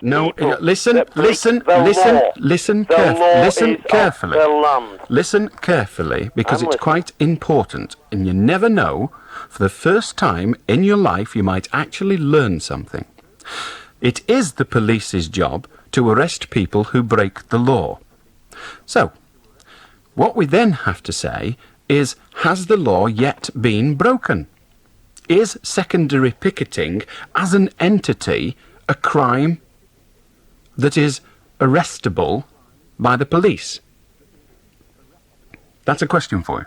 No, people. listen carefully. Listen carefully, because it's quite important, and you never know, for the first time in your life you might actually learn something. It is the police's job to arrest people who break the law. So, what we then have to say is, has the law yet been broken? Is secondary picketing as an entity a crime that is arrestable by the police? That's a question for you.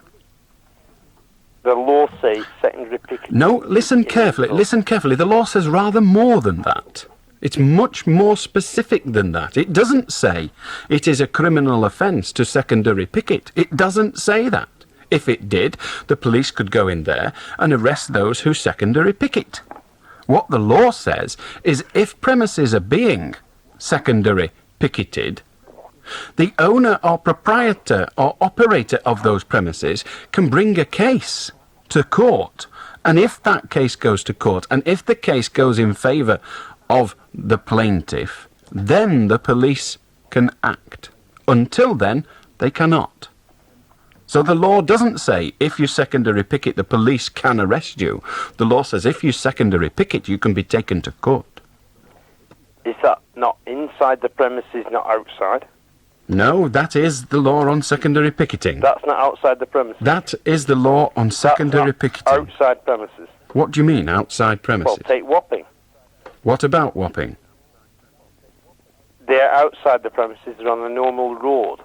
The law says secondary picketing... No, listen carefully. The law says rather more than that. It's much more specific than that. It doesn't say it is a criminal offence to secondary picket. It doesn't say that. If it did, the police could go in there and arrest those who secondary picket. What the law says is, if premises are being secondary picketed, the owner or proprietor or operator of those premises can bring a case to court. And if that case goes to court, and if the case goes in favour of the plaintiff, then the police can act. Until then, they cannot. So the law doesn't say if you secondary picket, the police can arrest you. The law says if you secondary picket, you can be taken to court. Is that not inside the premises, not outside? No, that is the law on secondary picketing. That's not outside the premises. That is the law on secondary picketing. Outside premises. What do you mean, outside premises? Well, take Wapping. What about Wapping? They're outside the premises, they're on a normal road.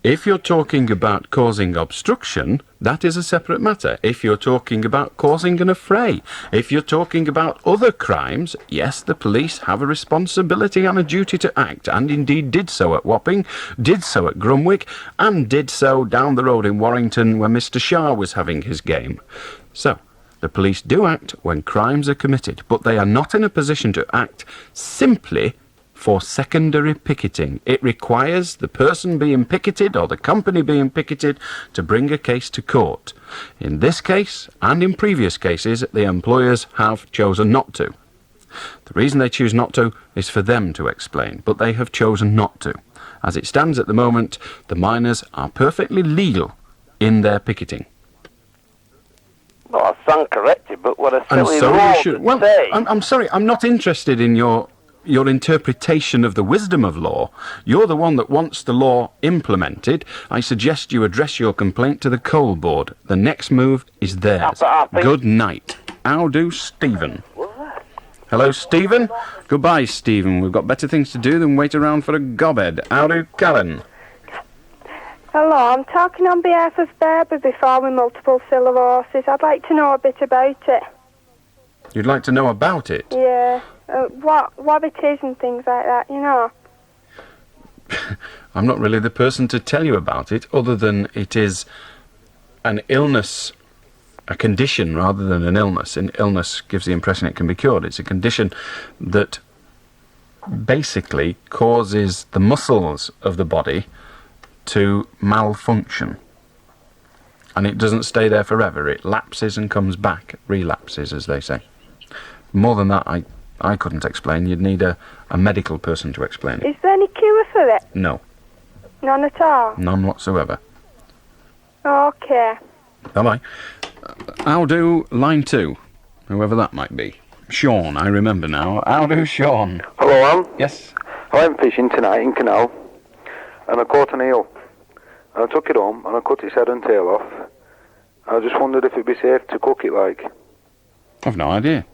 If you're talking about causing obstruction, that is a separate matter. If you're talking about causing an affray, if you're talking about other crimes, yes, the police have a responsibility and a duty to act, and indeed did so at Wapping, did so at Grumwick, and did so down the road in Warrington when Mr. Shah was having his game. So, the police do act when crimes are committed, but they are not in a position to act simply for secondary picketing. It requires the person being picketed or the company being picketed to bring a case to court. In this case, and in previous cases, the employers have chosen not to. The reason they choose not to is for them to explain, but they have chosen not to. As it stands at the moment, the miners are perfectly legal in their picketing. Well, I stand corrected, but what a silly so law you should. Well, say. I'm sorry, I'm not interested in your interpretation of the wisdom of law. You're the one that wants the law implemented. I suggest you address your complaint to the coal board. The next move is theirs. Good night. How do, Stephen? Hello, Stephen. Goodbye, Stephen. We've got better things to do than wait around for a gobhead. How do, Karen? Hello, I'm talking on behalf of Berber before with multiple silver horses. I'd like to know a bit about it. You'd like to know about it? Yeah. What it is and things like that, you know. I'm not really the person to tell you about it, other than it is an illness, a condition rather than an illness. An illness gives the impression it can be cured. It's a condition that basically causes the muscles of the body to malfunction. And it doesn't stay there forever. It lapses and comes back, relapses, as they say. More than that, I couldn't explain. You'd need a medical person to explain it. Is there any cure for it? No. None at all? None whatsoever. Okay. Bye-bye. I'll do line 2, whoever that might be. Sean, I remember now. I'll do Sean. Hello, Anne. Yes? I went fishing tonight in Canal, and I caught an eel. And I took it home, and I cut its head and tail off. I just wondered if it'd be safe to cook it like. I've no idea.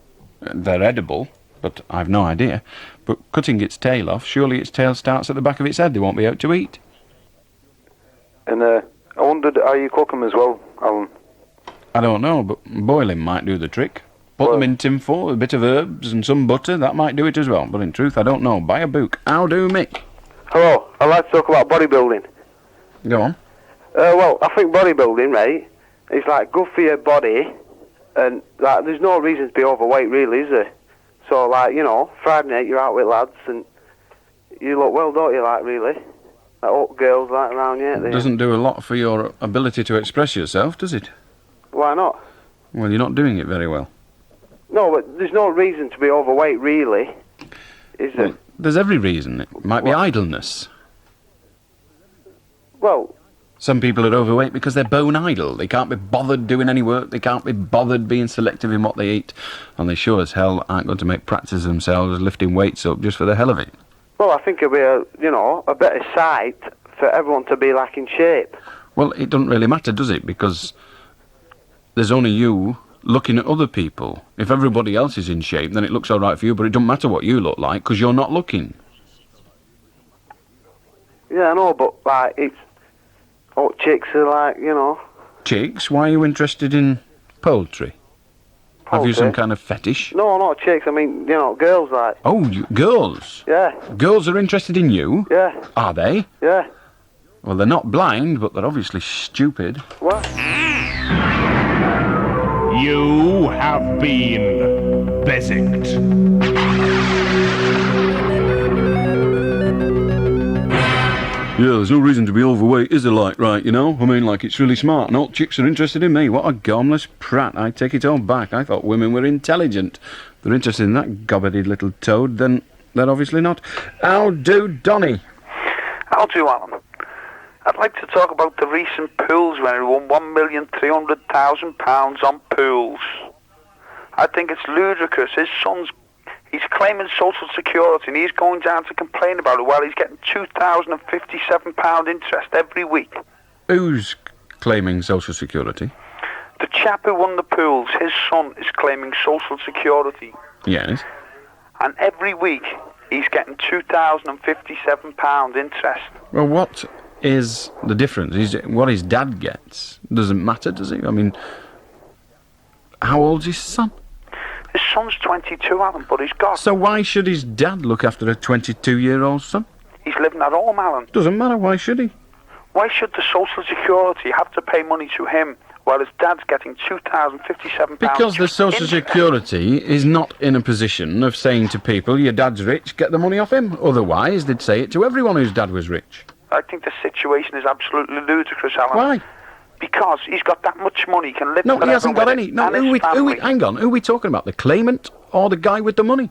They're edible, but I've no idea. But cutting its tail off, surely its tail starts at the back of its head. They won't be out to eat. And I wondered how you cook them as well, Alan. I don't know, but boiling might do the trick. Put them in tin foil with a bit of herbs and some butter, that might do it as well. But in truth, I don't know. Buy a book. How do, Mick? Hello, I'd like to talk about bodybuilding. Go on. Well, I think bodybuilding, right, is like good for your body, and like there's no reason to be overweight, really, is there? So, like, you know, Friday night you're out with lads, and you look well, don't you, like, really? Like, up girls, like, around you. It doesn't do a lot for your ability to express yourself, does it? Why not? Well, you're not doing it very well. No, but there's no reason to be overweight, really, is there? Well, There's every reason. It might be idleness. Well, Some people are overweight because they're bone idle. They can't be bothered doing any work. They can't be bothered being selective in what they eat. And they sure as hell aren't going to make practice of themselves lifting weights up just for the hell of it. well, I think it'll be a better sight for everyone to be like in shape. Well, it doesn't really matter, does it? Because there's only you looking at other people. If everybody else is in shape, then it looks all right for you, but it doesn't matter what you look like because you're not looking. Yeah, I know, but like it's all chicks are like Chicks? Why are you interested in poultry? Have you some kind of fetish? No, not chicks. I mean, girls like. Oh, girls? Yeah, Girls are interested in you? yeah, Are they? yeah. Well, they're not blind, but they're obviously stupid. What? You have been Beswicked. Yeah, there's no reason to be overweight, is there, right, I mean, it's really smart, and all chicks are interested in me. What a gomless prat. I take it all back. I thought women were intelligent. If they're interested in that gobbeted little toad, then they're obviously not. How do, Donny? How do, Alan? I'd like to talk about the recent pools when he won £1,300,000 on pools. I think it's ludicrous. He's claiming social security and he's going down to complain about it while he's getting £2,057 interest every week. Who's claiming social security? The chap who won the pools, his son, is claiming social security. Yes. And every week he's getting £2,057 interest. Well, what is the difference? What his dad gets doesn't matter, does it? I mean, how old's his son? His son's 22, Alan, but he's got... So why should his dad look after a 22-year-old son? He's living at home, Alan. Doesn't matter, why should he? Why should the social security have to pay money to him while his dad's getting £2,057? Because the social interest? security is not in a position of saying to people, your dad's rich, get the money off him. Otherwise, they'd say it to everyone whose dad was rich. I think the situation is absolutely ludicrous, Alan. Why? Because he's got that much money, he can live No, he forever hasn't got with any. it, No, and hang on, who are we talking about? The claimant or the guy with the money?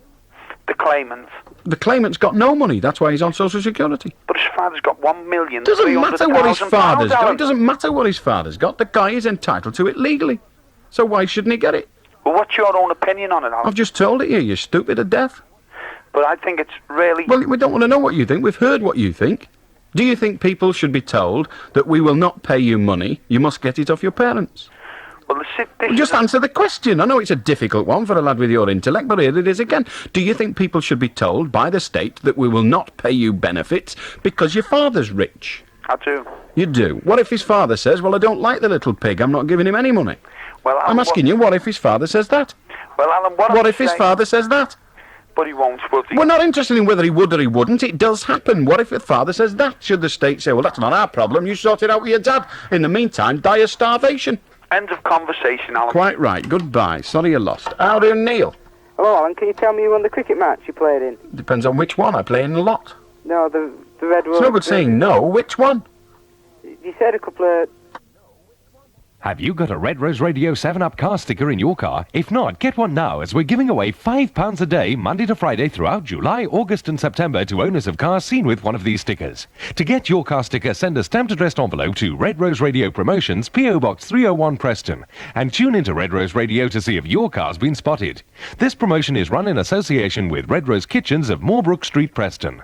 The claimant. The claimant's got no money, that's why he's on social security. But his father's got £1,300,000. Doesn't matter what his father's got. Alan. It doesn't matter what his father's got. The guy is entitled to it legally. So why shouldn't he get it? Well, what's your own opinion on it, Alan? I've just told it you. You're stupid to death. But I think it's really... Well, we don't want to know what you think. We've heard what you think. Do you think people should be told that we will not pay you money, you must get it off your parents? Well, Just answer the question. I know it's a difficult one for a lad with your intellect, but here it is again. Do you think people should be told by the state that we will not pay you benefits because your father's rich? I do. You do. What if his father says, well, I don't like the little pig, I'm not giving him any money? Well, Alan, I'm asking you, what if his father says that? Well, Alan, What if his father says that? But he won't, will he? We're not interested in whether he would or he wouldn't. It does happen. What if the father says that? Should the state say, well, that's not our problem, you sort it out with your dad. In the meantime, die of starvation. End of conversation, Alan. Quite right. Goodbye. Sorry you lost. How do, Neil? Hello, Alan. Can you tell me who won the cricket match you played in? Depends on which one. I play in a lot. No, the Red Rose. It's no good saying no. Which one? You said a couple of... Have you got a Red Rose Radio 7-Up car sticker in your car? If not, get one now, as we're giving away £5 a day, Monday to Friday, throughout July, August and September to owners of cars seen with one of these stickers. To get your car sticker, send a stamped addressed envelope to Red Rose Radio Promotions, P.O. Box 301 Preston, and tune into Red Rose Radio to see if your car's been spotted. This promotion is run in association with Red Rose Kitchens of Moorbrook Street, Preston.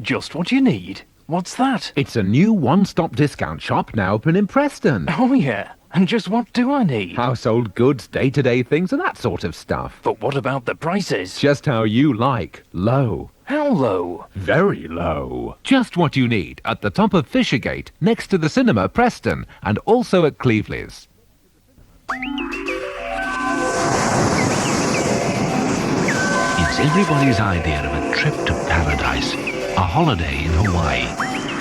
Just what you need. What's that? It's a new one-stop discount shop now open in Preston. Oh, yeah. And just what do I need? Household goods, day-to-day things and that sort of stuff. But what about the prices? Just how you like. Low. How low? Very low. Just what you need at the top of Fishergate, next to the cinema Preston, and also at Cleveley's. It's everybody's idea of a trip to paradise, a holiday in Hawaii.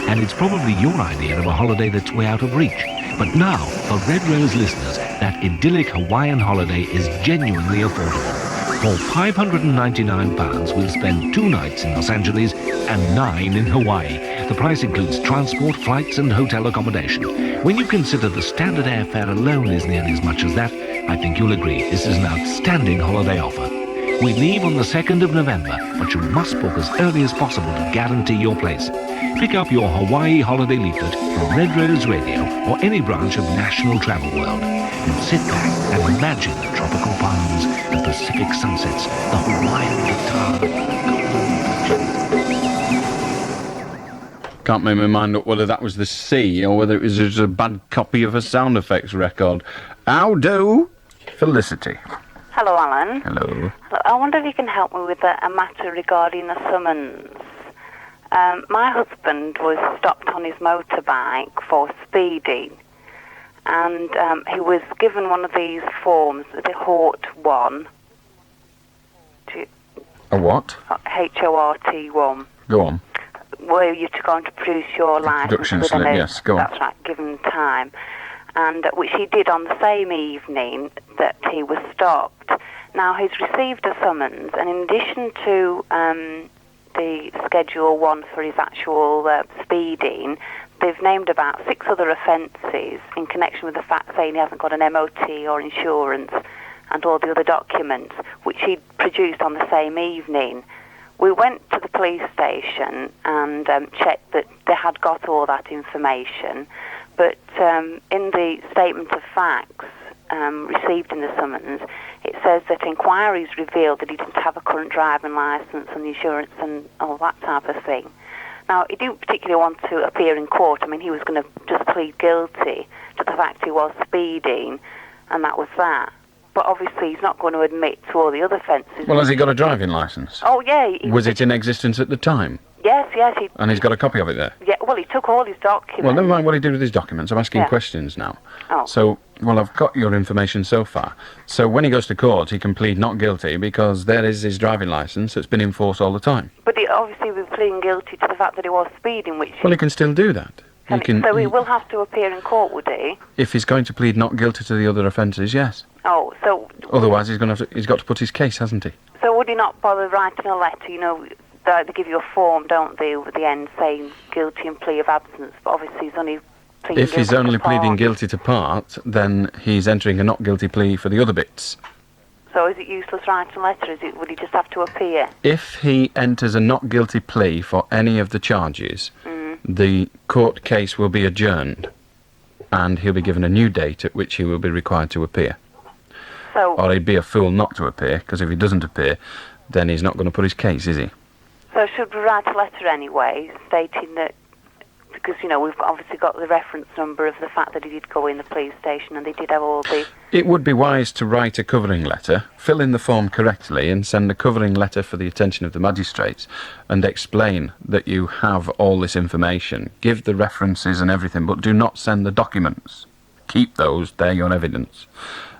And it's probably your idea of a holiday that's way out of reach. But now, for Red Rose listeners, that idyllic Hawaiian holiday is genuinely affordable. For £599, we'll spend 2 nights in Los Angeles and 9 in Hawaii. The price includes transport, flights and hotel accommodation. When you consider the standard airfare alone is nearly as much as that, I think you'll agree this is an outstanding holiday offer. We leave on the 2nd of November, but you must book as early as possible to guarantee your place. Pick up your Hawaii holiday leaflet from Red Rose Radio or any branch of National Travel World. And sit back and imagine the tropical palms, the Pacific sunsets, the Hawaiian guitar. Can't make my mind up whether that was the sea or whether it was just a bad copy of a sound effects record. How do? Felicity. Hello, Alan. Hello. I wonder if you can help me with a matter regarding a summons. My husband was stopped on his motorbike for speeding, and he was given one of these forms, the HORT 1. A what? HORT 1. Go on. Where you're going to produce your license Production within slip, yes, go on. That's right, given time. And which he did on the same evening that he was stopped. Now, he's received a summons, and in addition to the Schedule 1 for his actual speeding, they've named about 6 other offences in connection with the fact saying he hasn't got an MOT or insurance and all the other documents, which he'd produced on the same evening. We went to the police station and checked that they had got all that information, but in the statement of facts received in the summons, it says that inquiries revealed that he didn't have a current driving licence and insurance and all that type of thing. Now, he didn't particularly want to appear in court. I mean, he was going to just plead guilty to the fact he was speeding, and that was that. But obviously he's not going to admit to all the other offences. Well, has he got a driving licence? Oh, yeah. Was it in existence at the time? Yes. And he's got a copy of it there? Yeah, well, he took all his documents. Well, never mind what he did with his documents. I'm asking Yeah. questions now. Oh. So, well, I've got your information so far. So when he goes to court, he can plead not guilty because there is his driving licence that's been in force all the time. But he obviously was pleading guilty to the fact that he was speeding, which... Well, he can still do that. So he will have to appear in court, would he? If he's going to plead not guilty to the other offences, yes. Oh, so... Otherwise, he's got to put his case, hasn't he? So would he not bother writing a letter? You know, they give you a form, don't they, at the end saying guilty and plea of absence, but obviously he's only pleading If he's guilty only to part. pleading guilty to part, then he's entering a not guilty plea for the other bits. So is it useless writing a letter? Would he just have to appear? If he enters a not guilty plea for any of the charges, the court case will be adjourned, and he'll be given a new date at which he will be required to appear. So, or he'd be a fool not to appear, because if he doesn't appear, then he's not going to put his case, is he? so should we write a letter anyway, stating that, because, you know, we've obviously got the reference number of the fact that he did go in the police station and they did have all the... It would be wise to write a covering letter, fill in the form correctly, and send a covering letter for the attention of the magistrates, and explain that you have all this information. Give the references and everything, but do not send the documents. Keep those, they're your evidence,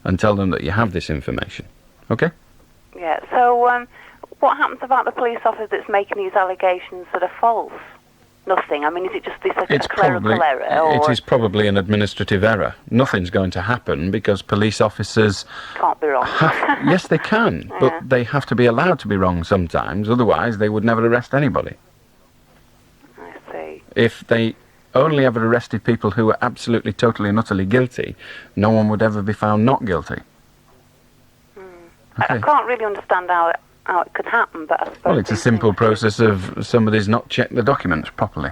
and tell them that you have this information. Okay? Yeah, so what happens about the police officer that's making these allegations that are false? Nothing. I mean, is it just this a clerical error? Or it is probably an administrative error. Nothing's going to happen because police officers... Can't be wrong. Yes, they can, but they have to be allowed to be wrong sometimes, otherwise they would never arrest anybody. I see. If they only ever arrested people who were absolutely, totally and utterly guilty, no one would ever be found not guilty. I can't really understand how it could happen, but I suppose... Well, it's a simple process of somebody's not checked the documents properly.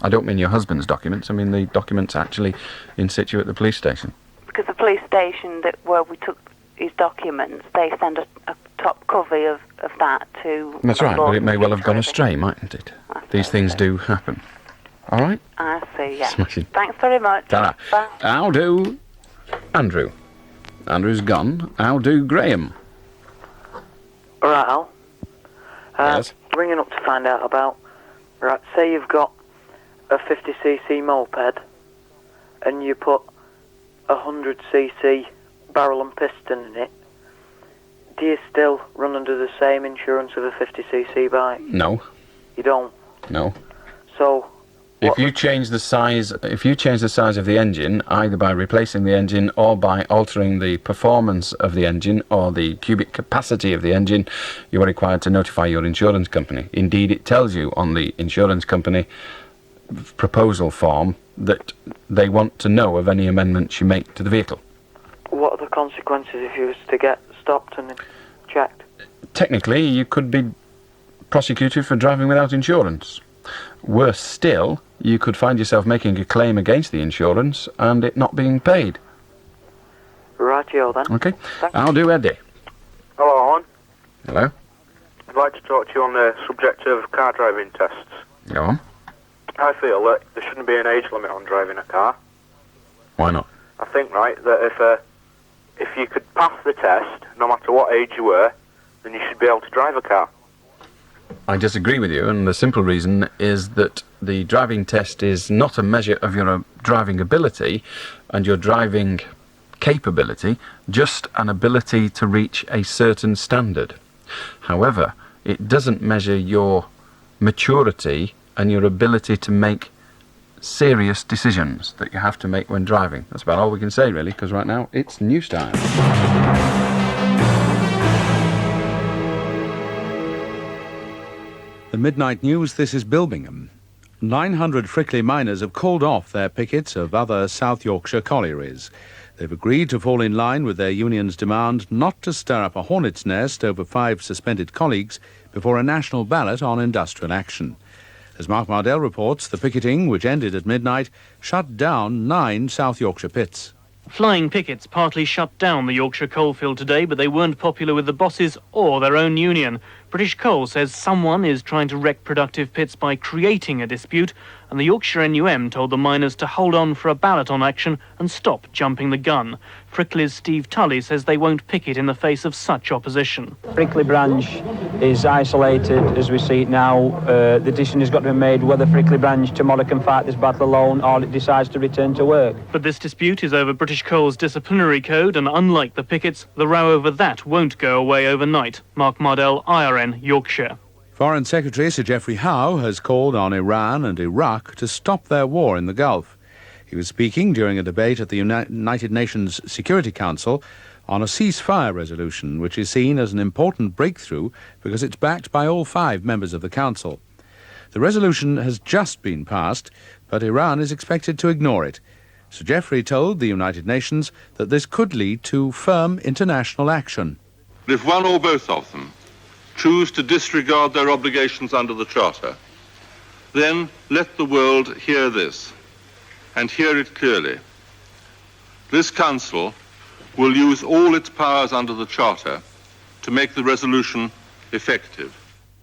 I don't mean your husband's documents, I mean the documents actually in situ at the police station. Because the police station where we took his documents, they send a top copy of that to... That's right, but it may well have gone astray, mightn't it? These things do happen. All right? I see, yeah. Smashing. Thanks very much. Ta-ra. Bye. How do... Andrew. Andrew's gone. How do Graham? All right, Al. Yes? Ringing up to find out about... Right, say you've got a 50cc moped and you put a 100cc barrel and piston in it. Do you still run under the same insurance of a 50cc bike? No. You don't? No. So... If you change the size of the engine, either by replacing the engine or by altering the performance of the engine or the cubic capacity of the engine, you are required to notify your insurance company. Indeed, it tells you on the insurance company proposal form that they want to know of any amendments you make to the vehicle. What are the consequences if you was to get stopped and checked? technically you could be prosecuted for driving without insurance. Worse still, you could find yourself making a claim against the insurance and it not being paid. Rightio then. Okay, I'll do Eddie. Hello, Alan. Hello. I'd like to talk to you on the subject of car driving tests. Go on. I feel that there shouldn't be an age limit on driving a car. Why not? I think, right, that if you could pass the test, no matter what age you were, then you should be able to drive a car. I disagree with you, and the simple reason is that the driving test is not a measure of your driving ability and your driving capability, just an ability to reach a certain standard. However, it doesn't measure your maturity and your ability to make serious decisions that you have to make when driving. That's about all we can say, really, because right now it's news time. The Midnight News, this is Bilbingham. 900 Frickley miners have called off their pickets of other South Yorkshire collieries. They've agreed to fall in line with their union's demand not to stir up a hornet's nest over 5 suspended colleagues before a national ballot on industrial action. As Mark Mardell reports, the picketing, which ended at midnight, shut down 9 South Yorkshire pits. Flying pickets partly shut down the Yorkshire coalfield today, but they weren't popular with the bosses or their own union. British Coal says someone is trying to wreck productive pits by creating a dispute, and the Yorkshire NUM told the miners to hold on for a ballot on action and stop jumping the gun. Frickley's Steve Tully says they won't picket in the face of such opposition. Frickley branch is isolated as we see it now. The decision has got to be made whether Frickley branch tomorrow can fight this battle alone or it decides to return to work. But this dispute is over British Coal's disciplinary code, and unlike the pickets, the row over that won't go away overnight. Mark Mardell, IRN, Yorkshire. Foreign Secretary Sir Geoffrey Howe has called on Iran and Iraq to stop their war in the Gulf. He was speaking during a debate at the United Nations Security Council on a ceasefire resolution, which is seen as an important breakthrough because it's backed by all 5 members of the Council. The resolution has just been passed, but Iran is expected to ignore it. Sir Geoffrey told the United Nations that this could lead to firm international action. If one or both of them choose to disregard their obligations under the Charter, then let the world hear this, and hear it clearly. This Council will use all its powers under the Charter to make the resolution effective.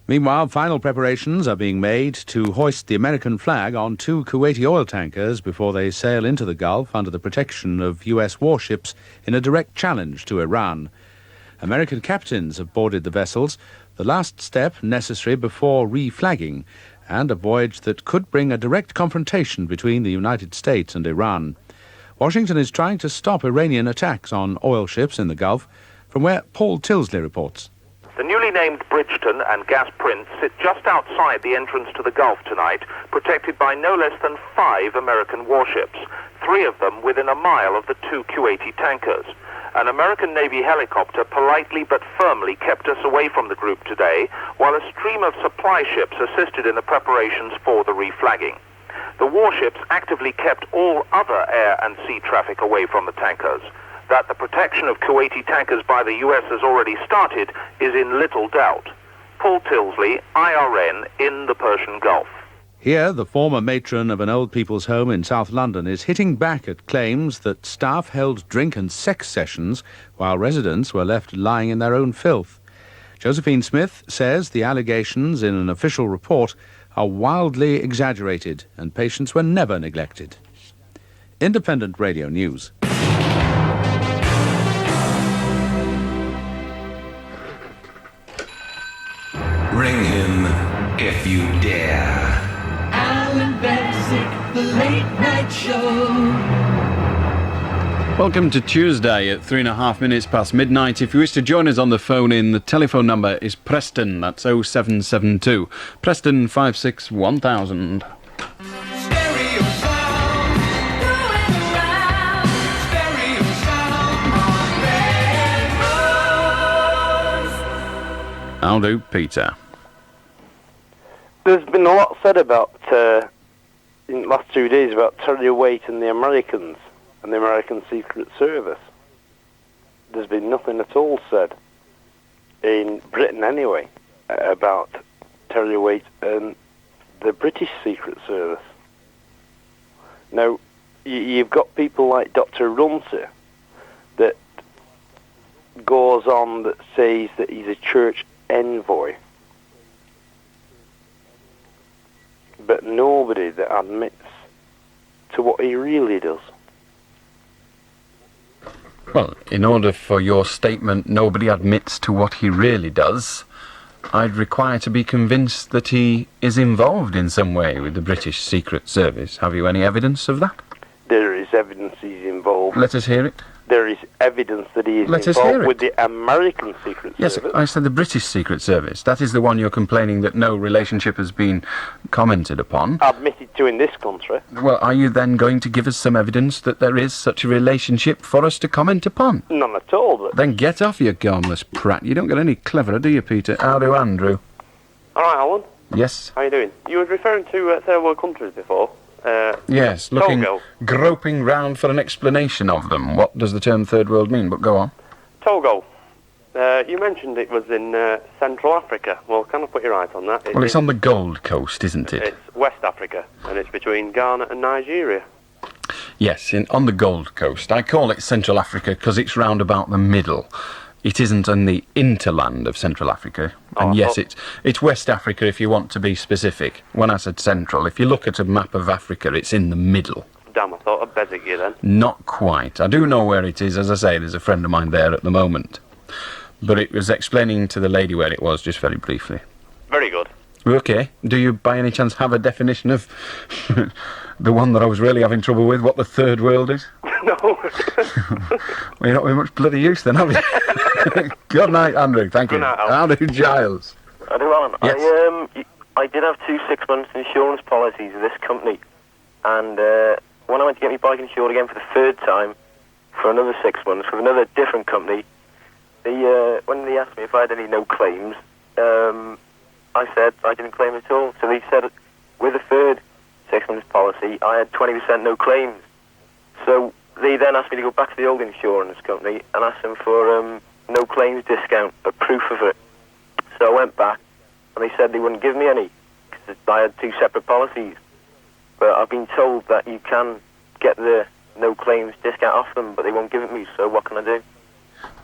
Meanwhile, final preparations are being made to hoist the American flag on 2 Kuwaiti oil tankers before they sail into the Gulf under the protection of US warships in a direct challenge to Iran. American captains have boarded the vessels, the last step necessary before reflagging, and a voyage that could bring a direct confrontation between the United States and Iran. Washington is trying to stop Iranian attacks on oil ships in the Gulf, from where Paul Tilsley reports. The newly named Bridgeton and Gas Prince sit just outside the entrance to the Gulf tonight, protected by no less than 5 American warships, 3 of them within a mile of the 2 Kuwaiti tankers. An American Navy helicopter politely but firmly kept us away from the group today, while a stream of supply ships assisted in the preparations for the reflagging. The warships actively kept all other air and sea traffic away from the tankers. That the protection of Kuwaiti tankers by the US has already started is in little doubt. Paul Tilsley, IRN, in the Persian Gulf. Here, the former matron of an old people's home in South London is hitting back at claims that staff held drink and sex sessions while residents were left lying in their own filth. Josephine Smith says the allegations in an official report are wildly exaggerated and patients were never neglected. Independent Radio News. Ring him if you dare. Allan Beswick, the Late Night Show. Welcome to Tuesday at 3.5 minutes past midnight. If you wish to join us on the phone in, the telephone number is Preston, that's 0772. Preston 561000. I'll do Peter. There's been a lot said about, in the last 2 days, about Terry Waite and the Americans and the American Secret Service. There's been nothing at all said. in Britain anyway, about Terry Waite and the British Secret Service. Now, you've got people like Dr. Runter that goes on that says that he's a church envoy, but nobody that admits to what he really does. Well, in order for your statement, nobody admits to what he really does, I'd require to be convinced that he is involved in some way with the British Secret Service. Have you any evidence of that? There is evidence he's involved. Let us hear it. There is evidence that he is Let us hear involved it. with the American Secret Yes, Service. I said the British Secret Service. That is the one you're complaining that no relationship has been commented upon. Admitted to in this country. Well, are you then going to give us some evidence that there is such a relationship for us to comment upon? None at all. But Then get off, you harmless prat. You don't get any cleverer, do you, Peter? How do Andrew? All right, Alan. Yes? How you doing? You were referring to third world countries before. Yes, looking, Togo. groping round for an explanation of them. What does the term third world mean? But go on. Togo. You mentioned it was in Central Africa. Well, can I put you right on that? Well, it's on the Gold Coast, isn't it? It's West Africa, and it's between Ghana and Nigeria. Yes, on the Gold Coast. I call it Central Africa because it's round about the middle. It isn't in the interland of Central Africa. And yes, it's West Africa if you want to be specific. When I said Central, if you look at a map of Africa, it's in the middle. Damn, I thought I'd Beswick you then. Not quite. I do know where it is. As I say, there's a friend of mine there at the moment. But it was explaining to the lady where it was, just very briefly. Very good. Okay. Do you, by any chance, have a definition of the one that I was really having trouble with, what the third world is? No. Well, you're not very much bloody use then, have you? Good night, Andrew. Thank you. Good night, Al. How do Giles? I do, Alan. Yes. I did have 2 6-month insurance policies with this company, and when I went to get my bike insured again for the 3rd time, for another 6 months with another different company, when they asked me if I had any no claims, I said I didn't claim at all. So they said with the 3rd 6 months policy, I had 20% no claims. So they then asked me to go back to the old insurance company and ask them for no claims discount, a proof of it. So I went back, and they said they wouldn't give me any, because I had 2 separate policies. But I've been told that you can get the no claims discount off them, but they won't give it me, so what can I do?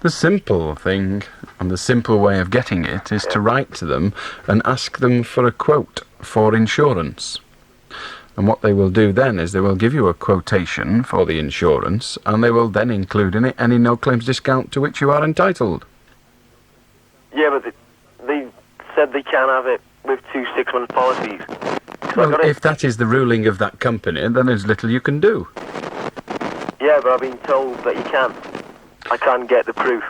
The simple thing, and the simple way of getting it, is to write to them and ask them for a quote for insurance. And what they will do then is they will give you a quotation for the insurance, and they will then include in it any no-claims discount to which you are entitled. Yeah, but they said they can have it with 2 6-month policies. Well, if that is the ruling of that company, then there's little you can do. Yeah, but I've been told that you can. I can get the proof.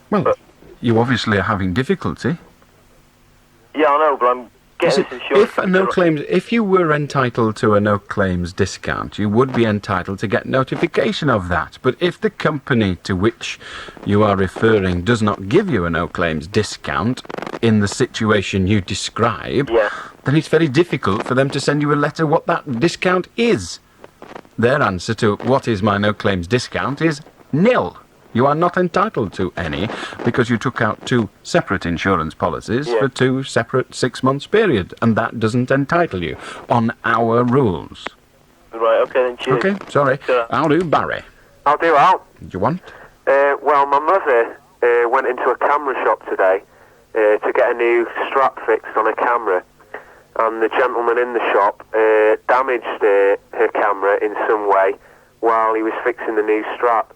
Well, you obviously are having difficulty. Yeah, I know, but I'm getting this insurance. If you were entitled to a no-claims discount, you would be entitled to get notification of that. But if the company to which you are referring does not give you a no-claims discount in the situation you describe, then it's very difficult for them to send you a letter what that discount is. Their answer to what is my no-claims discount is nil. You are not entitled to any because you took out 2 separate insurance policies for 2 separate 6 months period, and that doesn't entitle you on our rules. Right, okay then, cheers. Okay, sorry. I'll do Barry. I'll do Al. Do you want? Well, my mother went into a camera shop today to get a new strap fixed on a camera, and the gentleman in the shop damaged her camera in some way while he was fixing the new strap.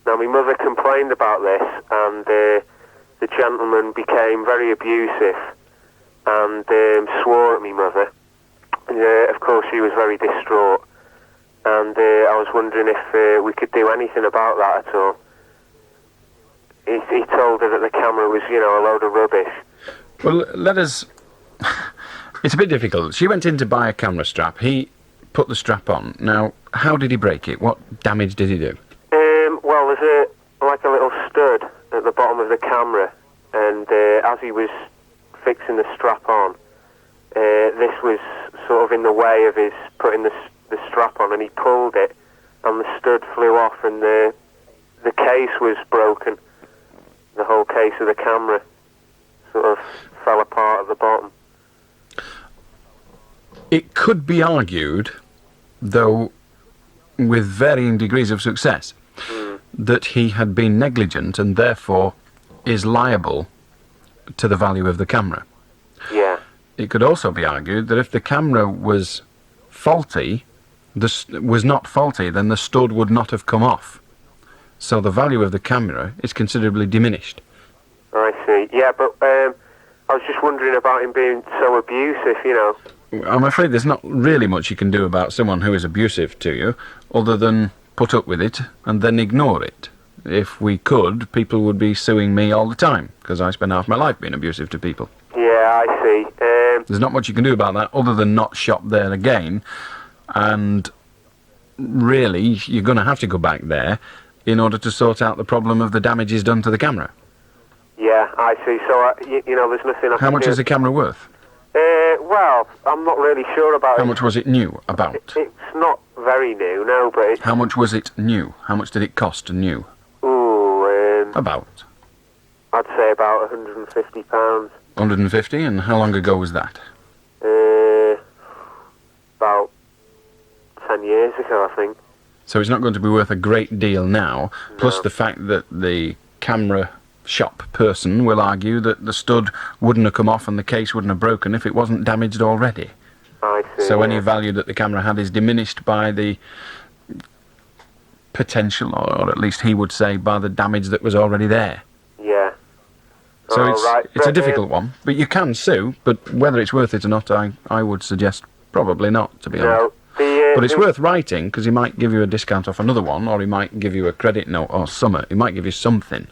Now, my mother complained about this, and the gentleman became very abusive and swore at my mother. Of course, she was very distraught, and I was wondering if we could do anything about that at all. He told her that the camera was, a load of rubbish. Well, let us... It's a bit difficult. She went in to buy a camera strap. He put the strap on. Now, how did he break it? What damage did he do? Well, there's like a little stud at the bottom of the camera, and as he was fixing the strap on, this was sort of in the way of his putting the strap on, and he pulled it, and the stud flew off, and the case was broken, the whole case of the camera. sort of fell apart at the bottom. It could be argued, though with varying degrees of success, that he had been negligent and therefore is liable to the value of the camera. Yeah. It could also be argued that if the camera was faulty, was not faulty, then the stud would not have come off. So the value of the camera is considerably diminished. I see. Yeah, but I was just wondering about him being so abusive, you know. I'm afraid there's not really much you can do about someone who is abusive to you, other than put up with it and then ignore it. If we could, people would be suing me all the time, because I spend half my life being abusive to people. Yeah, I see. There's not much you can do about that, other than not shop there again, and really, you're going to have to go back there in order to sort out the problem of the damages done to the camera. Yeah, I see. So, you know, there's nothing I can do. How much is the camera worth? Well, I'm not really sure about it. How much was it new, about? It's not very new, no, but it's... How much was it new? How much did it cost new? Ooh, About? I'd say about £150. 150, and how long ago was that? About 10 years ago, I think. So it's not going to be worth a great deal now, plus the fact that the camera shop person will argue that the stud wouldn't have come off and the case wouldn't have broken if it wasn't damaged already. I see. So any value that the camera had is diminished by the potential, or at least he would say, by the damage that was already there. Yeah. So right. it's a difficult one, but you can sue, but whether it's worth it or not, I would suggest probably not, to be honest. But it's worth writing, because he might give you a discount off another one, or he might give you a credit note or something. He might give you something.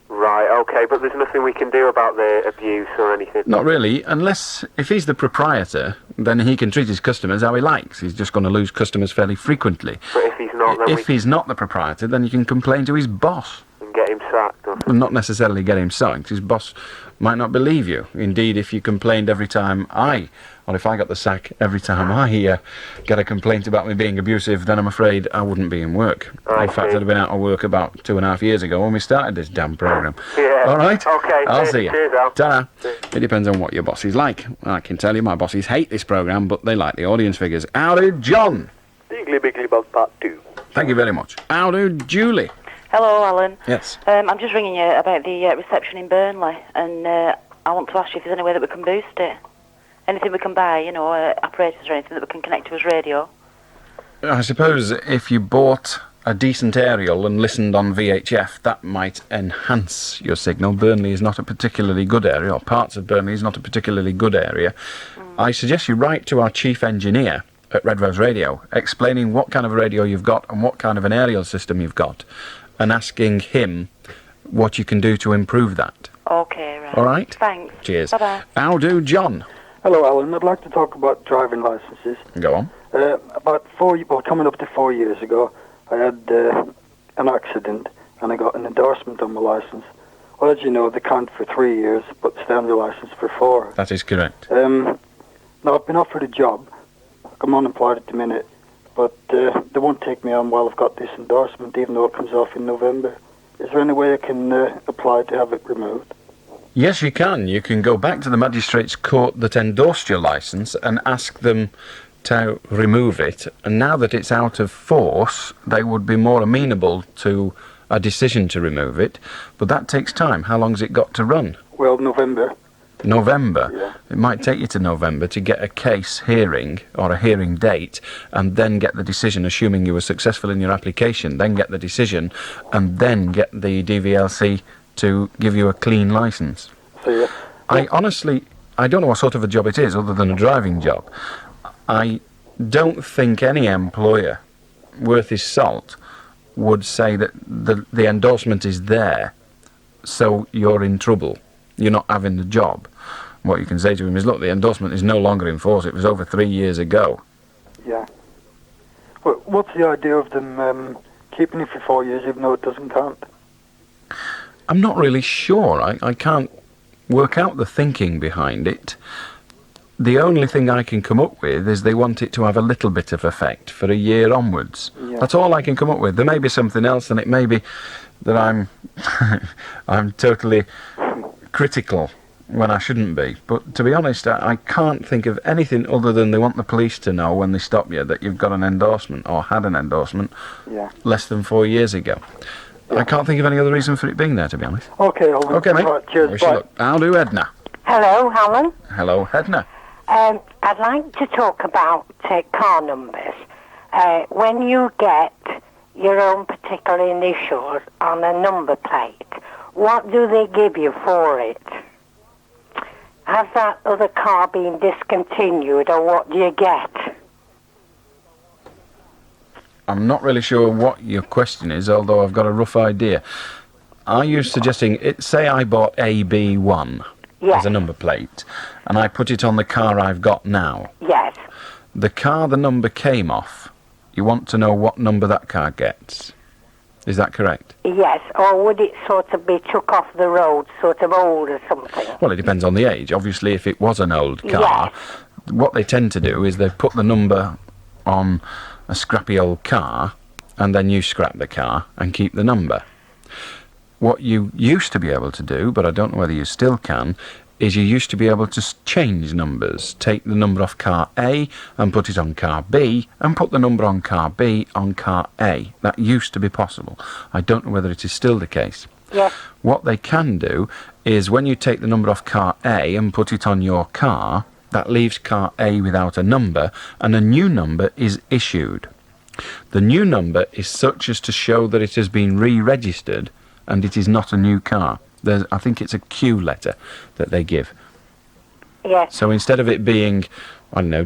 Right, okay, but there's nothing we can do about the abuse or anything? Not really, unless, if he's the proprietor, then he can treat his customers how he likes. He's just going to lose customers fairly frequently. But if he's not, then If he's not the proprietor, then you can complain to his boss. and get him sacked. Or... Well, not necessarily get him sacked. His boss might not believe you. Indeed, if you complained every time or if I got the sack every time I get a complaint about me being abusive, then I'm afraid I wouldn't be in work. In fact, I'd have been out of work about 2.5 years ago when we started this damn programme. Yeah. All right? Okay. I'll see you. Cheers, Al. Ta-ra. It depends on what your boss is like. I can tell you my bosses hate this programme, but they like the audience figures. Howdy, John. Bigly Bigly Bug Part 2. Thank you very much. Howdy, Julie. Hello, Alan. Yes. I'm just ringing you about the reception in Burnley, and I want to ask you if there's any way that we can boost it. Anything we can buy, you know, apparatus or anything that we can connect to his radio. I suppose if you bought a decent aerial and listened on VHF, that might enhance your signal. Burnley is not a particularly good area, or parts of Burnley is not a particularly good area. I suggest you write to our chief engineer at Red Rose Radio, explaining what kind of a radio you've got and what kind of an aerial system you've got, and asking him what you can do to improve that. Okay, right. All right? Thanks. Cheers. Bye-bye. How do, John? Hello, Alan. I'd like to talk about driving licenses. Go on. Coming up to 4 years ago, I had an accident and I got an endorsement on my license. Well, as you know, they count for 3 years, but stay on your license for 4. That is correct. Now, I've been offered a job. I'm unemployed at the minute, but they won't take me on while I've got this endorsement, even though it comes off in November. Is there any way I can apply to have it removed? Yes, you can. You can go back to the magistrate's court that endorsed your licence and ask them to remove it. And now that it's out of force, they would be more amenable to a decision to remove it. But that takes time. How long's it got to run? Well, November. November? Yeah. It might take you to November to get a case hearing, or a hearing date, and then get the decision, assuming you were successful in your application, then get the decision, and then get the DVLC to give you a clean licence. I honestly, I don't know what sort of a job it is other than a driving job. I don't think any employer worth his salt would say that the endorsement is there, so you're in trouble. You're not having the job. What you can say to him is, look, the endorsement is no longer in force. It was over 3 years ago. Yeah. Well, what's the idea of them keeping it for 4 years even though it doesn't count? I'm not really sure. I can't work out the thinking behind it. The only thing I can come up with is they want it to have a little bit of effect for a year onwards. Yeah. That's all I can come up with. There may be something else, and it may be that I'm I'm totally critical when I shouldn't be. But to be honest, I can't think of anything other than they want the police to know when they stop you that you've got an endorsement or had an endorsement less than 4 years ago. I can't think of any other reason for it being there, to be honest. Okay, Alvin. Okay, mate. Right, cheers, Wish you bye. luck. I'll do Edna. Hello, Alan. Hello, Edna. I'd like to talk about car numbers. When you get your own particular initials on a number plate, what do they give you for it? Has that other car been discontinued, or what do you get? I'm not really sure what your question is, although I've got a rough idea. Are you suggesting, say I bought AB1 as a number plate, and I put it on the car I've got now? Yes. The car the number came off, you want to know what number that car gets. Is that correct? Yes, or would it sort of be took off the road, sort of old or something? Well, it depends on the age. Obviously, if it was an old car, what they tend to do is they put the number on a scrappy old car, and then you scrap the car and keep the number. What you used to be able to do, but I don't know whether you still can, is you used to be able to change numbers. Take the number off car A and put it on car B, and put the number on car B on car A. That used to be possible. I don't know whether it is still the case. Yes. What they can do is when you take the number off car A and put it on your car, that leaves car A without a number, and a new number is issued. The new number is such as to show that it has been re-registered and it is not a new car. I think it's a Q letter that they give. Yes. So instead of it being, I don't know,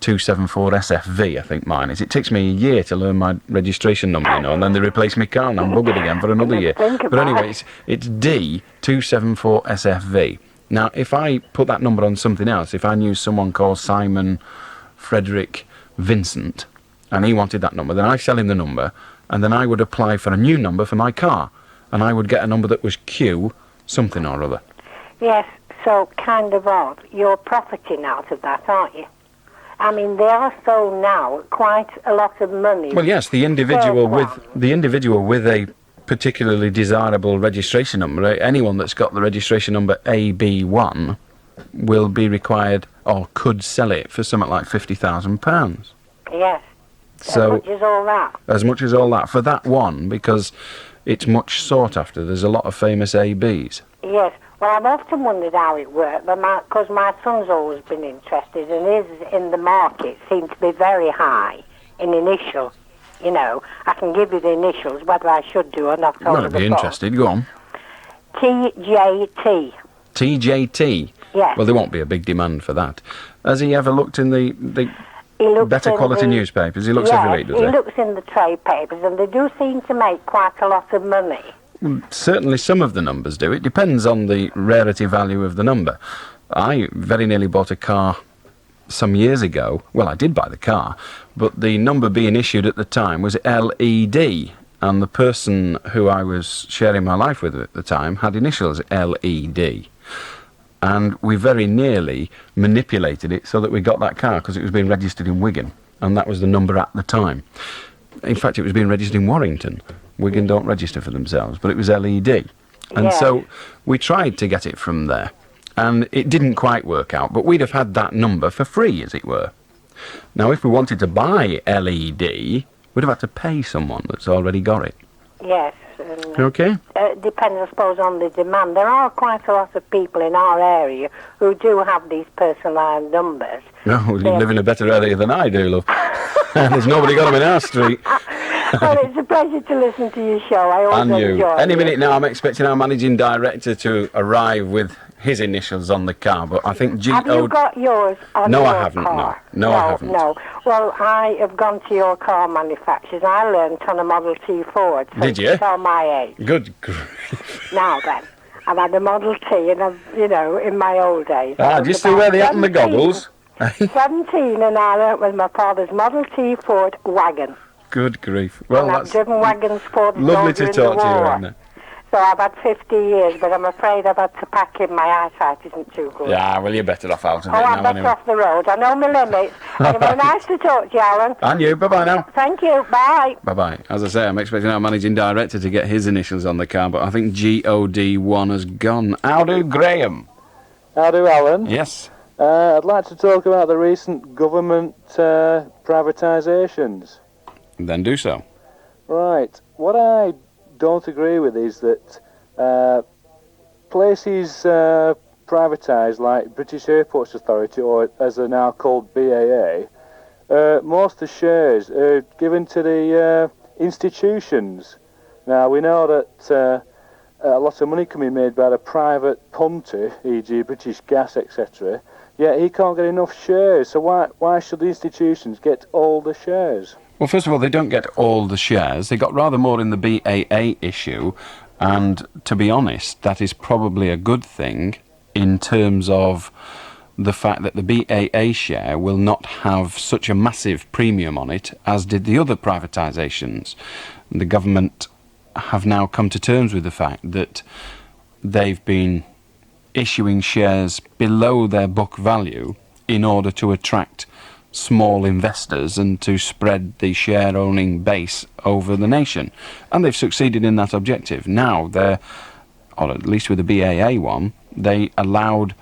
D274SFV, I think mine is, it takes me a year to learn my registration number, you know, and then they replace my car and I'm buggered again for another year. But anyway, it's D274SFV. Now, if I put that number on something else, if I knew someone called Simon Frederick Vincent, and he wanted that number, then I sell him the number, and then I would apply for a new number for my car, and I would get a number that was Q something or other. Yes, so kind of odd. You're profiting out of that, aren't you? I mean, they are sold now quite a lot of money. Well, yes, the individual with a particularly desirable registration number, anyone that's got the registration number AB1 will be required or could sell it for something like £50,000. Yes. So, as much as all that. As much as all that for that one, because it's much sought after. There's a lot of famous ABs. Yes. Well, I've often wondered how it worked, but because my son's always been interested, and his in the market seemed to be very high in initial. You know, I can give you the initials, whether I should do or not. Well, I'd be interested. Go on. TJT. TJT? Yes. Well, there won't be a big demand for that. Has he ever looked in the better quality newspapers? He looks every week, does he? He looks in the trade papers, and they do seem to make quite a lot of money. Certainly some of the numbers do. It depends on the rarity value of the number. I very nearly bought a car some years ago. Well, I did buy the car, but the number being issued at the time was LED, and the person who I was sharing my life with at the time had initials LED. And we very nearly manipulated it so that we got that car because it was being registered in Wigan, and that was the number at the time. In fact, it was being registered in Warrington. Wigan don't register for themselves, but it was LED. And so we tried to get it from there, and it didn't quite work out, but we'd have had that number for free, as it were. Now, if we wanted to buy LED, we'd have had to pay someone that's already got it. Yes. Okay. Depends, I suppose, on the demand. There are quite a lot of people in our area who do have these personalised numbers. No, you live in a better area than I do, love. There's nobody got them in our street. Well, it's a pleasure to listen to your show. I always And you. enjoy Any it. minute now, I'm expecting our managing director to arrive with his initials on the car, but I think Have you got yours on No, your I haven't, car? no, I haven't. No. Well, I have gone to your car manufacturers. I learnt on a Model T Ford. So Did you? Tell my age. Good grief. Now then, I've had a Model T, and I've, in my old days. Do you still wear the hat and the goggles? 17, and I learnt with my father's Model T Ford wagon. Good grief. Well, and I've that's driven wagons for the lovely soldier to in talk the to you, war. Anna. So I've had 50 years, but I'm afraid I've had to pack in. My eyesight isn't too good. Yeah, well, you're better off out of it I'm now, better anyway. off the road. I know my limits. Anyway, nice to talk to you, Alan. And you, bye-bye now. Thank you, bye. Bye-bye. As I say, I'm expecting our managing director to get his initials on the car, but I think GOD1 has gone. How do, Graham? How do, Alan? Yes. I'd like to talk about the recent government privatisations. Then do so. Right. What I don't agree with is that places privatised like British Airports Authority, or as they're now called BAA, most of the shares are given to the institutions. Now, we know that a lot of money can be made by the private punter, e.g. British Gas, etc., yet he can't get enough shares, so why should the institutions get all the shares? Well, first of all, they don't get all the shares. They got rather more in the BAA issue, and to be honest, that is probably a good thing in terms of the fact that the BAA share will not have such a massive premium on it as did the other privatisations. The government have now come to terms with the fact that they've been issuing shares below their book value in order to attract small investors and to spread the share owning base over the nation, and they've succeeded in that objective. Now they're, or at least with the BAA one, they allowed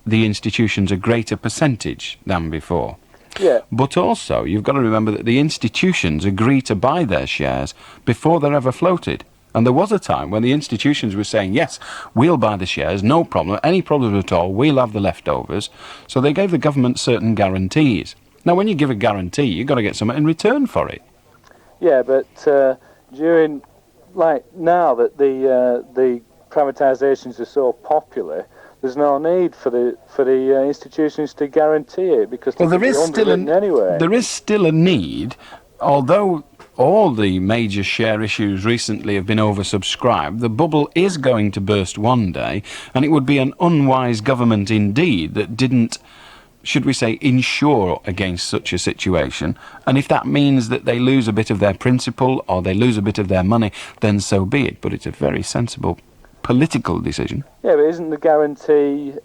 the institutions a greater percentage than before. Yeah. But also you've got to remember that the institutions agree to buy their shares before they're ever floated. And there was a time when the institutions were saying, yes, we'll buy the shares, no problem, any problem at all, we'll have the leftovers. So they gave the government certain guarantees. Now, when you give a guarantee, you've got to get something in return for it. Yeah, but during, like, now that the privatisations are so popular, there's no need for the institutions to guarantee it, because Well, there is still anyway. There is still a need, although all the major share issues recently have been oversubscribed. The bubble is going to burst one day, and it would be an unwise government indeed that didn't, should we say, insure against such a situation. And if that means that they lose a bit of their principal or they lose a bit of their money, then so be it. But it's a very sensible political decision. Yeah, but isn't the guarantee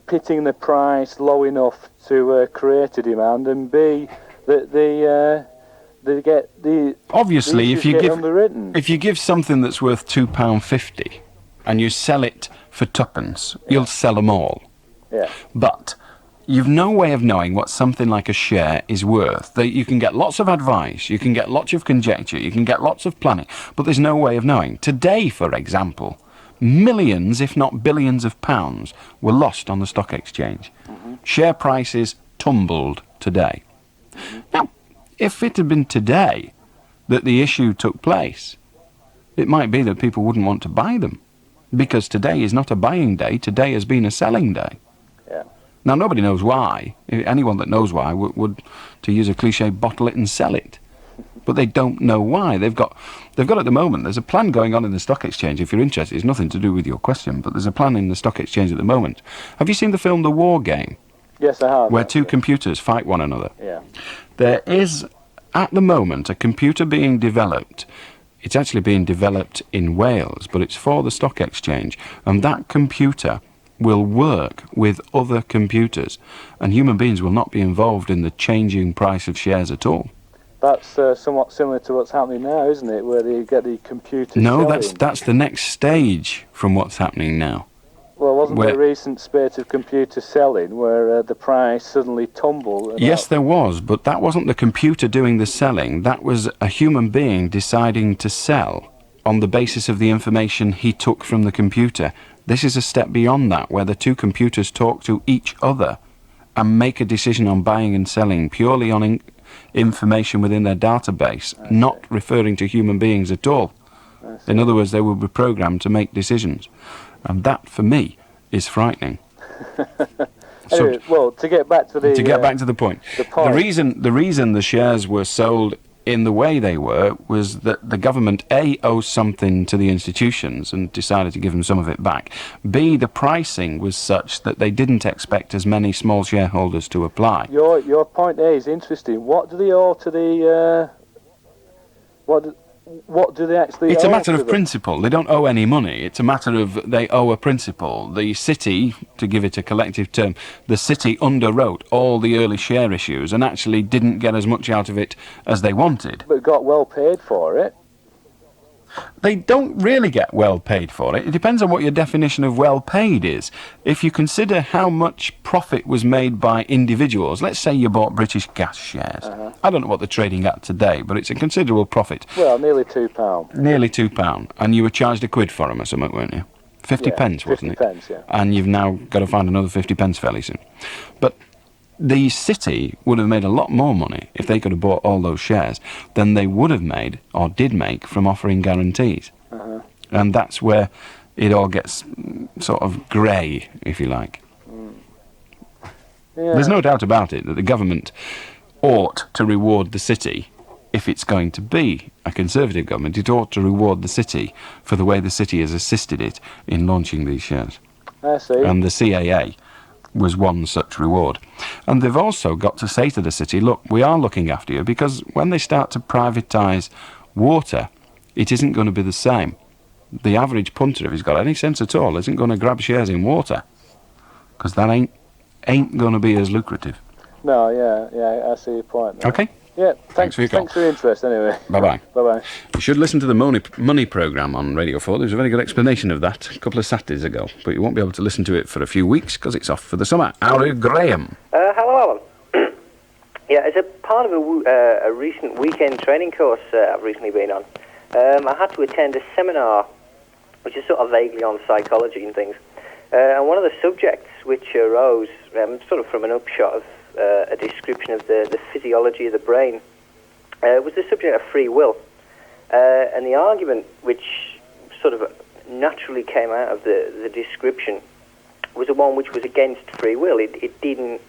pitting the price low enough to create a demand, and B, that they get the obviously if you give something that's worth £2.50 and you sell it for twopence, you'll sell them all. Yeah. But you've no way of knowing what something like a share is worth. You can get lots of advice, you can get lots of conjecture, you can get lots of planning, but there's no way of knowing. Today, for example, millions, if not billions of pounds were lost on the stock exchange. Share prices tumbled today. Now, if it had been today that the issue took place, it might be that people wouldn't want to buy them, because today is not a buying day, today has been a selling day. Yeah. Now, nobody knows why. Anyone that knows why would, to use a cliche, bottle it and sell it. But they don't know why. They've got at the moment, there's a plan going on in the stock exchange. If you're interested, it's nothing to do with your question, but there's a plan in the stock exchange at the moment. Have you seen the film The War Game? Yes, I have. Where two computers fight one another. Yeah. There is, at the moment, a computer being developed. It's actually being developed in Wales, but it's for the stock exchange. And that computer will work with other computers, and human beings will not be involved in the changing price of shares at all. That's somewhat similar to what's happening now, isn't it? Where they get the computers No, selling. that's the next stage from what's happening now. Well, wasn't there a recent spate of computer selling where the price suddenly tumbled? Yes, there was, but that wasn't the computer doing the selling. That was a human being deciding to sell on the basis of the information he took from the computer. This is a step beyond that, where the two computers talk to each other and make a decision on buying and selling purely on information within their database, not referring to human beings at all. In other words, they will be programmed to make decisions. And that, for me, is frightening. Anyway, well, to get back to the point, the reason the shares were sold in the way they were was that the government A, owes something to the institutions and decided to give them some of it back. B, the pricing was such that they didn't expect as many small shareholders to apply. Your point A is interesting. What do they owe to the what do they actually It's owe a matter to of them? principle. They don't owe any money. It's a matter of they owe a principle. The city, to give it a collective term, the city underwrote all the early share issues and actually didn't get as much out of it as they wanted. But got well paid for it. They don't really get well paid for it. It depends on what your definition of well paid is. If you consider how much profit was made by individuals, let's say you bought British Gas shares. I don't know what they're trading at today, but it's a considerable profit. Well, nearly £2. Nearly £2. And you were charged £1 for them or something, weren't you? 50 Yeah, pence, wasn't 50 it? pence, yeah. And you've now got to find another 50 pence fairly soon. But the city would have made a lot more money if they could have bought all those shares than they would have made, or did make, from offering guarantees. And that's where it all gets sort of grey, if you like. Yeah. There's no doubt about it that the government ought to reward the city. If it's going to be a Conservative government, it ought to reward the city for the way the city has assisted it in launching these shares. I see. And the CAA was one such reward. And they've also got to say to the city, look, we are looking after you, because when they start to privatise water, it isn't going to be the same. The average punter, if he's got any sense at all, isn't going to grab shares in water, because that ain't going to be as lucrative. No, yeah, I see your point. Now. Okay? Yeah, Thanks for your call. Thanks for your interest, anyway. Bye-bye. Bye-bye. You should listen to the money programme on Radio 4. There was a very good explanation of that a couple of Saturdays ago, but you won't be able to listen to it for a few weeks because it's off for the summer. Howdy, Graham. Hello, Alan. Yeah, as a part of a recent weekend training course I've recently been on, I had to attend a seminar which is sort of vaguely on psychology and things. And one of the subjects which arose, sort of from an upshot of a description of the physiology of the brain, was the subject of free will. And the argument which sort of naturally came out of the description was the one which was against free will. It didn't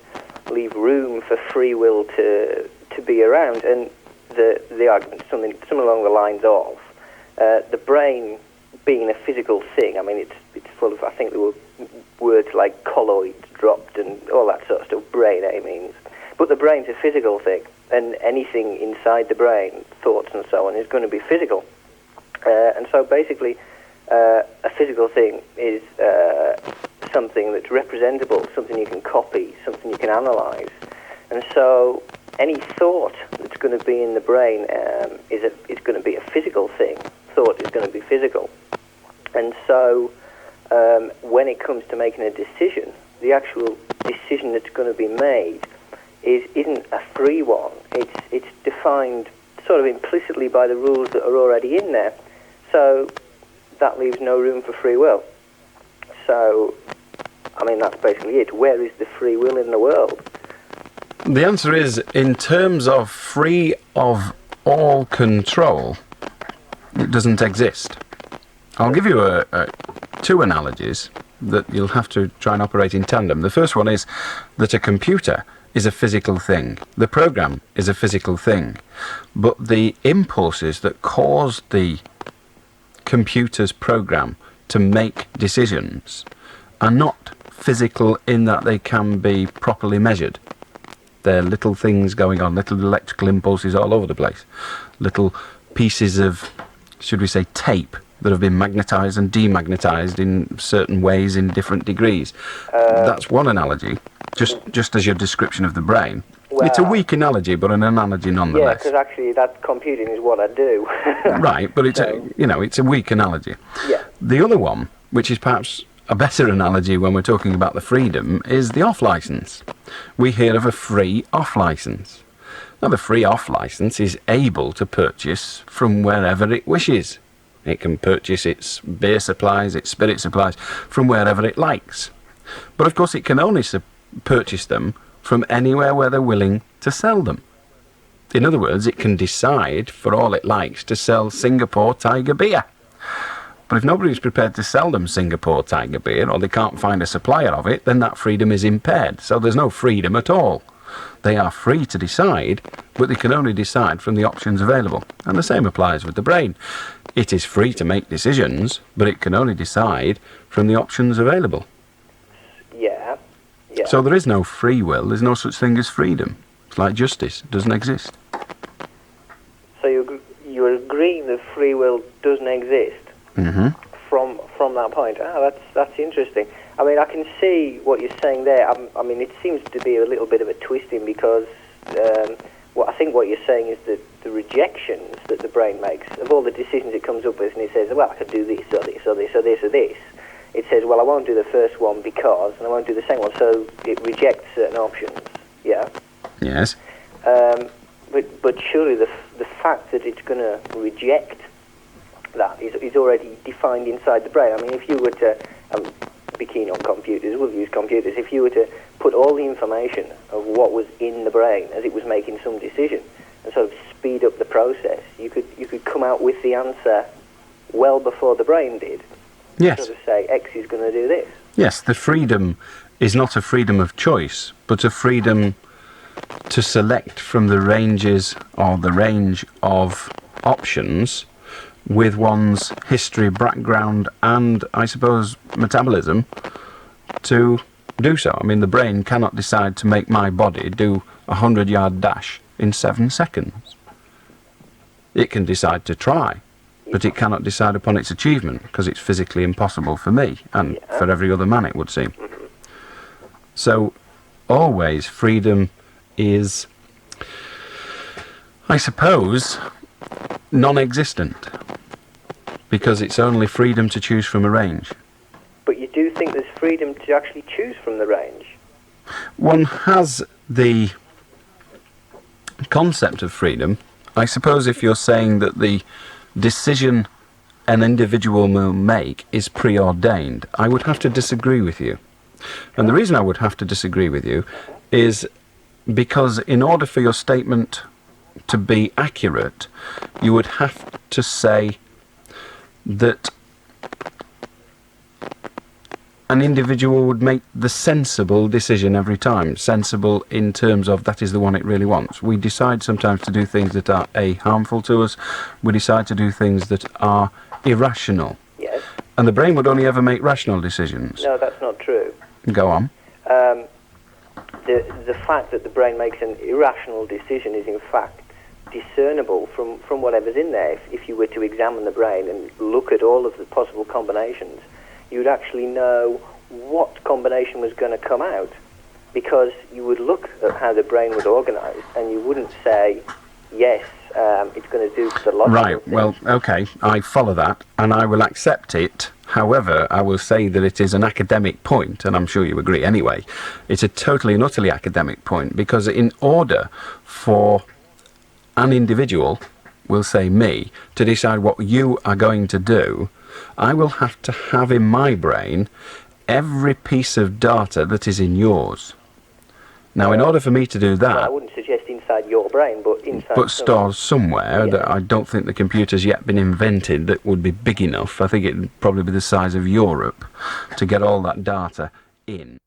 leave room for free will to be around. And the argument, something along the lines of the brain being a physical thing. I mean, it's full of, I think there were words like colloid dropped and all that sort of stuff, brain, means. But the brain's a physical thing, and anything inside the brain, thoughts and so on, is going to be physical. And so basically, a physical thing is something that's representable, something you can copy, something you can analyse. And so any thought that's going to be in the brain is going to be a physical thing. Thought is going to be physical. And so when it comes to making a decision, the actual decision that's going to be made isn't a free one. It's defined sort of implicitly by the rules that are already in there. So that leaves no room for free will. So, I mean, that's basically it. Where is the free will in the world? The answer is, in terms of free of all control, it doesn't exist. I'll give you two analogies that you'll have to try and operate in tandem. The first one is that a computer is a physical thing. The program is a physical thing. But the impulses that cause the computer's program to make decisions are not physical in that they can be properly measured. They're little things going on, little electrical impulses all over the place. Little pieces of, should we say, tape that have been magnetised and demagnetized in certain ways in different degrees. That's one analogy, just as your description of the brain. Well, it's a weak analogy, but an analogy Yeah, nonetheless. because actually that computing is what I do. Right, but it's it's a weak analogy. Yeah. The other one, which is perhaps a better analogy when we're talking about the freedom, is the off-licence. We hear of a free off-licence. Now, the free off-licence is able to purchase from wherever it wishes. It can purchase its beer supplies, its spirit supplies, from wherever it likes. But of course it can only purchase them from anywhere where they're willing to sell them. In other words, it can decide, for all it likes, to sell Singapore Tiger beer. But if nobody's prepared to sell them Singapore Tiger beer, or they can't find a supplier of it, then that freedom is impaired. So there's no freedom at all. They are free to decide, but they can only decide from the options available. And the same applies with the brain. It is free to make decisions, but it can only decide from the options available. Yeah. So there is no free will, there's no such thing as freedom. It's like justice, it doesn't exist. So you're agreeing that free will doesn't exist Mm-hmm. from that point. That's interesting. I mean, I can see what you're saying there. I mean, it seems to be a little bit of a twisting because I think what you're saying is that the rejections that the brain makes of all the decisions it comes up with, and it says, well, I could do this or this or this or this or this. It says, well, I won't do the first one because, and I won't do the second one, so it rejects certain options. Yeah. Yes. But surely the fact that it's going to reject that is already defined inside the brain. I mean, if you were to be keen on computers, we'll use computers. If you were to put all the information of what was in the brain as it was making some decision and sort of speed up the process, you could come out with the answer well before the brain did. Yes. Sort of say X is going to do this. Yes, the freedom is not a freedom of choice, but a freedom to select from the ranges or the range of options with one's history, background, and, I suppose, metabolism to do so. I mean, the brain cannot decide to make my body do a 100-yard dash in 7 seconds. It can decide to try, but it cannot decide upon its achievement because it's physically impossible for me and for every other man, it would seem. So, always, freedom is, I suppose, non-existent, because it's only freedom to choose from a range. But you do think there's freedom to actually choose from the range? One has the concept of freedom. I suppose if you're saying that the decision an individual will make is preordained, I would have to disagree with you. And the reason I would have to disagree with you is because in order for your statement to be accurate, you would have to say that an individual would make the sensible decision every time. Sensible in terms of that is the one it really wants. We decide sometimes to do things that are harmful to us. We decide to do things that are irrational. Yes. And the brain would only ever make rational decisions. No, that's not true. Go on. The fact that the brain makes an irrational decision is in fact discernible from whatever's in there. If you were to examine the brain and look at all of the possible combinations, you would actually know what combination was going to come out, because you would look at how the brain was organised and you wouldn't say, yes, it's going to do the logical Right, thing. well, okay, I follow that, and I will accept it. However, I will say that it is an academic point, and I'm sure you agree anyway. It's a totally and utterly academic point, because in order for an individual, we'll say me, to decide what you are going to do, I will have to have in my brain every piece of data that is in yours. Now, in order for me to do that... Well, I wouldn't suggest inside your brain, but inside... But stored somewhere. That I don't think the computer's yet been invented that would be big enough. I think it'd probably be the size of Europe to get all that data in.